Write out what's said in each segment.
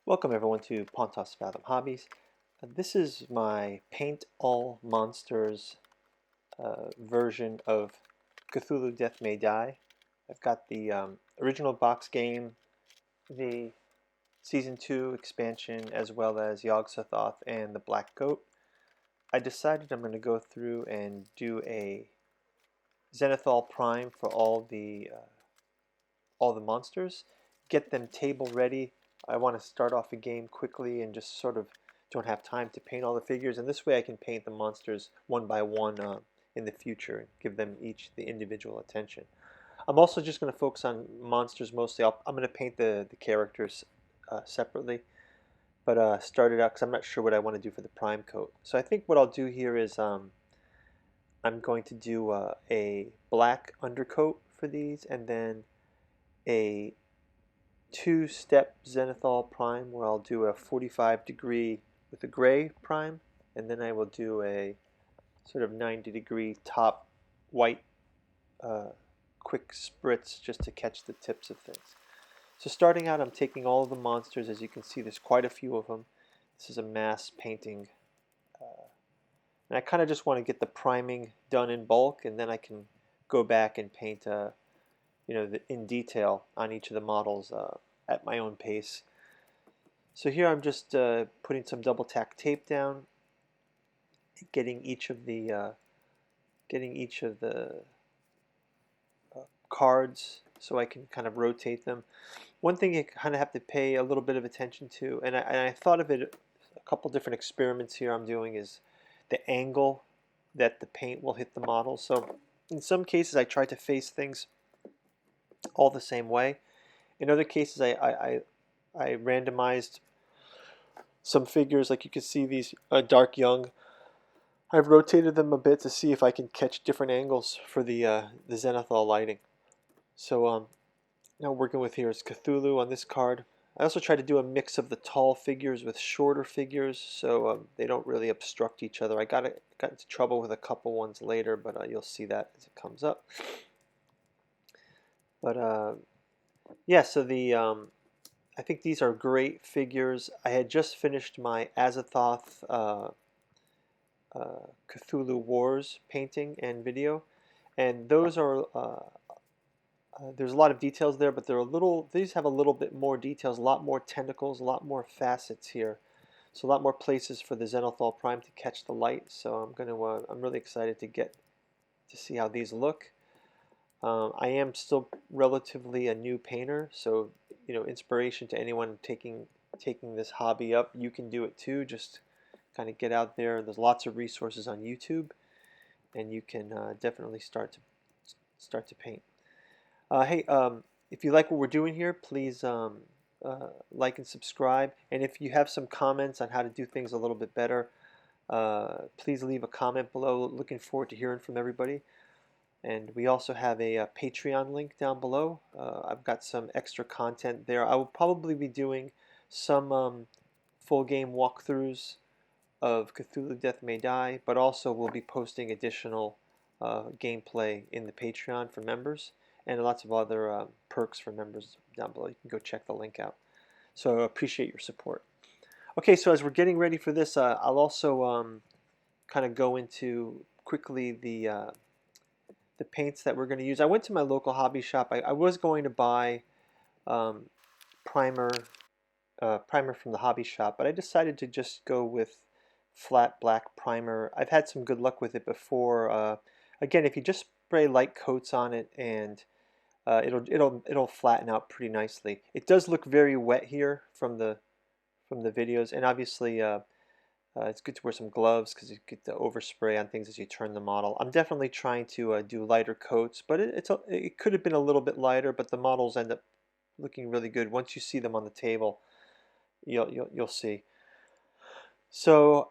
Welcome everyone to Pontos Fathom Hobbies. This is my Paint All Monsters version of Cthulhu Death May Die. I've got the original box game, the Season 2 expansion, as well as Yog-Sothoth and the Black Goat. I decided I'm going to go through and do a Zenithal Prime for all the monsters, get them table ready. I want to start off a game quickly and just sort of don't have time to paint all the figures, and this way I can paint the monsters one by one in the future and give them each the individual attention. I'm also just going to focus on monsters mostly. I'm going to paint the characters separately, but start it out because I'm not sure what I want to do for the prime coat. So I think what I'll do here is I'm going to do a black undercoat for these, and then a two-step zenithal prime where I'll do a 45-degree with a gray prime, and then I will do a sort of 90-degree top white quick spritz just to catch the tips of things. So starting out, I'm taking all of the monsters. As you can see, there's quite a few of them. This is a mass painting, and I kind of just want to get the priming done in bulk, and then I can go back and paint in detail on each of the models at my own pace. So here I'm just putting some double tack tape down, getting each of the cards so I can kind of rotate them. One thing you kind of have to pay a little bit of attention to, and I thought of it, a couple different experiments here I'm doing, is the angle that the paint will hit the model. So in some cases I try to face things all the same way. In other cases I randomized some figures, like you can see these dark young. I've rotated them a bit to see if I can catch different angles for the zenithal lighting. So now working with here is Cthulhu on this card. I also try to do a mix of the tall figures with shorter figures so they don't really obstruct each other. I got into trouble with a couple ones later, but you'll see that as it comes up. But yeah, so I think these are great figures. I had just finished my Azathoth Cthulhu Wars painting and video, and those are there's a lot of details there, but these have a little bit more details, a lot more tentacles, a lot more facets here, so a lot more places for the Zenithal Prime to catch the light. So I'm really excited to see how these look. I am still relatively a new painter, so inspiration to anyone taking this hobby up. You can do it too. Just kind of get out there. There's lots of resources on YouTube, and you can definitely start to paint. Hey, if you like what we're doing here, please like and subscribe. And if you have some comments on how to do things a little bit better, please leave a comment below. Looking forward to hearing from everybody. And we also have a Patreon link down below. I've got some extra content there. I will probably be doing some full game walkthroughs of Cthulhu Death May Die, but also we'll be posting additional gameplay in the Patreon for members, and lots of other perks for members down below. You can go check the link out. So I appreciate your support. Okay, so as we're getting ready for this, I'll also kind of go into quickly the paints that we're going to use. I went to my local hobby shop. I was going to buy primer from the hobby shop, but I decided to just go with flat black primer. I've had some good luck with it before. Again, if you just spray light coats on it, and it'll flatten out pretty nicely. It does look very wet here from the videos, and obviously it's good to wear some gloves because you get the overspray on things as you turn the model. I'm definitely trying to do lighter coats, but it could have been a little bit lighter, but the models end up looking really good. Once you see them on the table, you'll see. So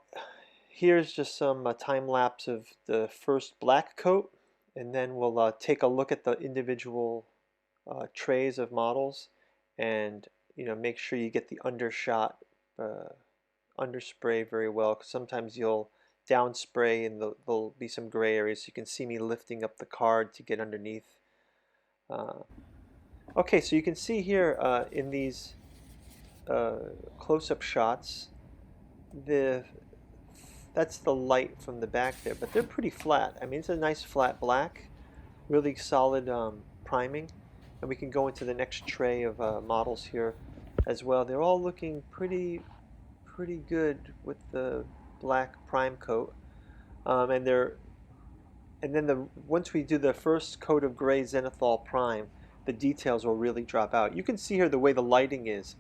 here's just some time lapse of the first black coat, and then we'll take a look at the individual trays of models, and make sure you get the undershot. Underspray very well, because sometimes you'll down spray and there'll be some gray areas. So you can see me lifting up the card to get underneath. Okay, so you can see here in these close-up shots, the that's the light from the back there, but they're pretty flat. I mean, it's a nice flat black, really solid priming, and we can go into the next tray of models here as well. They're all looking pretty good with the black prime coat, and then once we do the first coat of gray zenithal prime, the details will really drop out. You can see here the way the lighting is.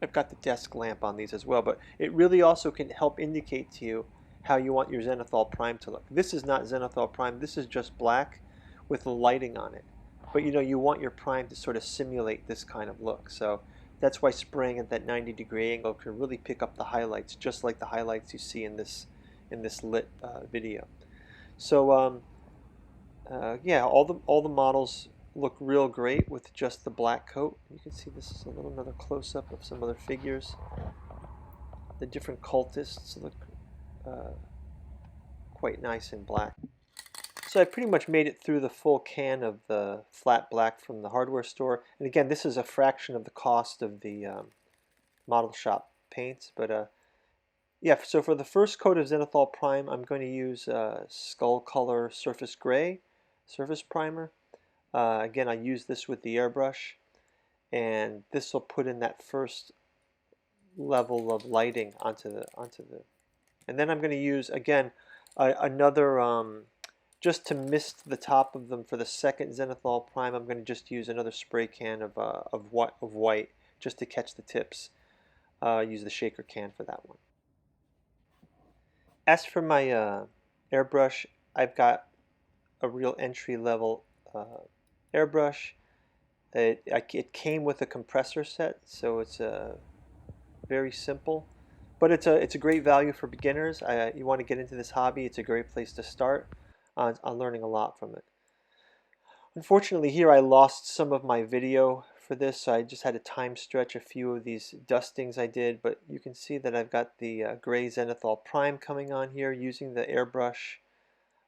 I've got the desk lamp on these as well, but it really also can help indicate to you how you want your zenithal prime to look. This is not zenithal prime, this is just black with the lighting on it. But you want your prime to sort of simulate this kind of look. So that's why spraying at that 90-degree angle can really pick up the highlights, just like the highlights you see in this lit video. So yeah, all the models look real great with just the black coat. You can see this is another close-up of some other figures. The different cultists look quite nice in black. So I pretty much made it through the full can of the flat black from the hardware store. And again, this is a fraction of the cost of the model shop paints. But yeah, so for the first coat of zenithal prime, I'm going to use Skull Color Surface Gray surface primer. Again, I use this with the airbrush, and this will put in that first level of lighting onto the and then I'm going to use again another just to mist the top of them for the second zenithal prime. I'm going to just use another spray can of white just to catch the tips. Use the shaker can for that one. As for my airbrush, I've got a real entry level airbrush. It came with a compressor set, so it's very simple, but it's a great value for beginners. You want to get into this hobby, it's a great place to start on learning a lot from it. Unfortunately, here I lost some of my video for this, so I just had to time stretch a few of these dustings I did, but you can see that I've got the gray zenithal prime coming on here using the airbrush.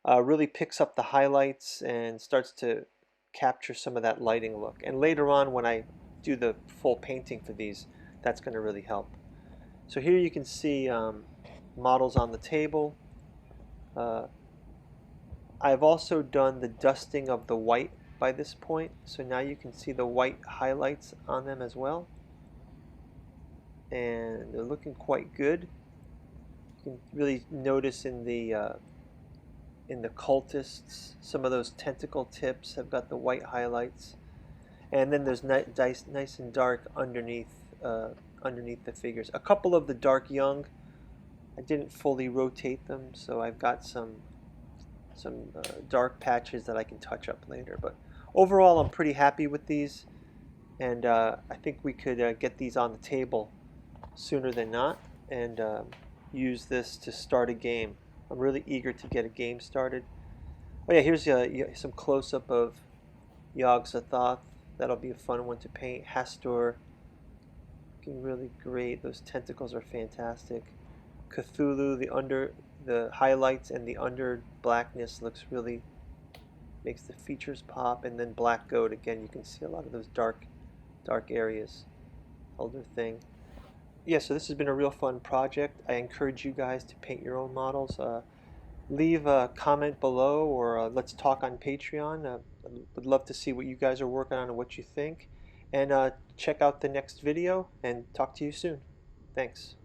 Really picks up the highlights and starts to capture some of that lighting look. And later on, when I do the full painting for these, that's going to really help. So here you can see models on the table. I've also done the dusting of the white by this point, so now you can see the white highlights on them as well. And they're looking quite good. You can really notice in the cultists, some of those tentacle tips have got the white highlights, and then there's nice and dark underneath the figures. A couple of the dark young, I didn't fully rotate them, so I've got some dark patches that I can touch up later. But overall, I'm pretty happy with these, and I think we could get these on the table sooner than not, and use this to start a game. I'm really eager to get a game started. Oh yeah, here's some close-up of Yog-Sothoth. That'll be a fun one to paint. Hastur, looking really great. Those tentacles are fantastic. Cthulhu, the highlights and the under blackness looks really, makes the features pop. And then Black Goat, again, you can see a lot of those dark areas. Elder Thing. Yeah, so this has been a real fun project. I encourage you guys to paint your own models. Leave a comment below, or let's talk on Patreon. I would love to see what you guys are working on and what you think. And check out the next video, and talk to you soon. Thanks.